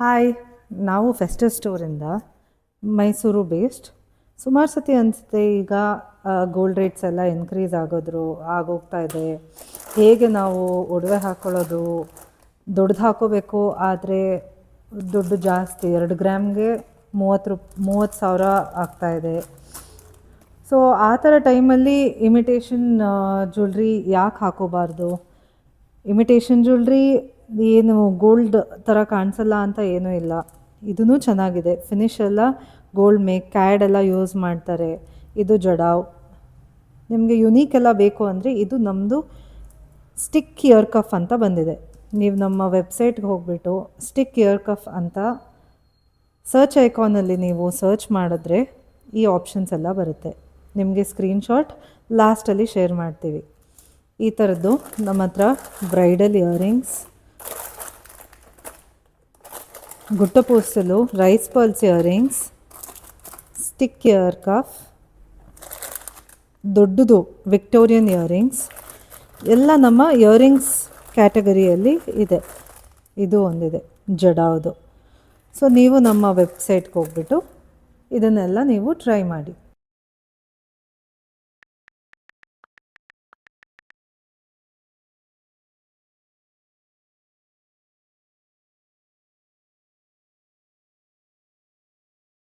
Hi, ನಾವು festive ಸ್ಟೋರಿಂದ Mysuru based. ಸುಮಾರು ಸತಿ ಅನಿಸುತ್ತೆ ಈಗ ಗೋಲ್ಡ್ ರೇಟ್ಸ್ ಎಲ್ಲ ಇನ್ಕ್ರೀಸ್ ಆಗೋಗ್ತಾ ಇದೆ. ಹೇಗೆ ನಾವು ಒಡವೆ ಹಾಕ್ಕೊಳ್ಳೋದು, ದೊಡ್ಡದು ಹಾಕೋಬೇಕು ಆದರೆ ದುಡ್ಡು ಜಾಸ್ತಿ, 2 ಗ್ರಾಮ್ಗೆ 30,000 ಆಗ್ತಾಯಿದೆ. ಸೊ ಆ ಥರ ಟೈಮಲ್ಲಿ ಇಮಿಟೇಷನ್ ಜ್ಯುವೆಲ್ರಿ ಯಾಕೆ ಹಾಕೋಬಾರ್ದು? ಇಮಿಟೇಷನ್ ಜ್ಯುವೆಲ್ರಿ ಏನು ಗೋಲ್ಡ್ ಥರ ಕಾಣಿಸಲ್ಲ ಅಂತ ಏನೂ ಇಲ್ಲ. ಇದೂ ಚೆನ್ನಾಗಿದೆ. ಫಿನಿಶ್ ಎಲ್ಲ ಗೋಲ್ಡ್ ಕ್ಯಾಡ್ ಎಲ್ಲ ಯೂಸ್ ಮಾಡ್ತಾರೆ. ಇದು ಜಡಾವ್. ನಿಮಗೆ ಯುನೀಕ್ ಎಲ್ಲ ಬೇಕು ಅಂದರೆ ಇದು ನಮ್ಮದು ಸ್ಟಿಕ್ ಇಯರ್ ಕಫ್ ಅಂತ ಬಂದಿದೆ. ನೀವು ನಮ್ಮ ವೆಬ್ಸೈಟ್ಗೆ ಹೋಗಿಬಿಟ್ಟು ಸ್ಟಿಕ್ ಇಯರ್ ಕಫ್ ಅಂತ ಸರ್ಚ್ ಐಕಾನಲ್ಲಿ ನೀವು ಸರ್ಚ್ ಮಾಡಿದ್ರೆ ಈ ಆಪ್ಷನ್ಸ್ ಎಲ್ಲ ಬರುತ್ತೆ. ನಿಮಗೆ ಸ್ಕ್ರೀನ್ಶಾಟ್ ಲಾಸ್ಟಲ್ಲಿ ಶೇರ್ ಮಾಡ್ತೀವಿ. ಈ ಥರದ್ದು ನಮ್ಮ ಹತ್ರ ಬ್ರೈಡಲ್ ಇಯರಿಂಗ್ಸ್, ಗುಟ್ಟಪೂಸಲು, rice pearls earrings, stick ear cuff, ದೊಡ್ಡದು ವಿಕ್ಟೋರಿಯನ್ ಇಯರಿಂಗ್ಸ್ ಎಲ್ಲ ನಮ್ಮ ಇಯರಿಂಗ್ಸ್ ಕ್ಯಾಟಗರಿಯಲ್ಲಿ ಇದೆ. ಇದು ಒಂದಿದೆ ಜಡಾವ್ದು. ಸೊ ನೀವು ನಮ್ಮ ವೆಬ್ಸೈಟ್ಗೆ ಹೋಗ್ಬಿಟ್ಟು ಇದನ್ನೆಲ್ಲ ನೀವು ಟ್ರೈ ಮಾಡಿ.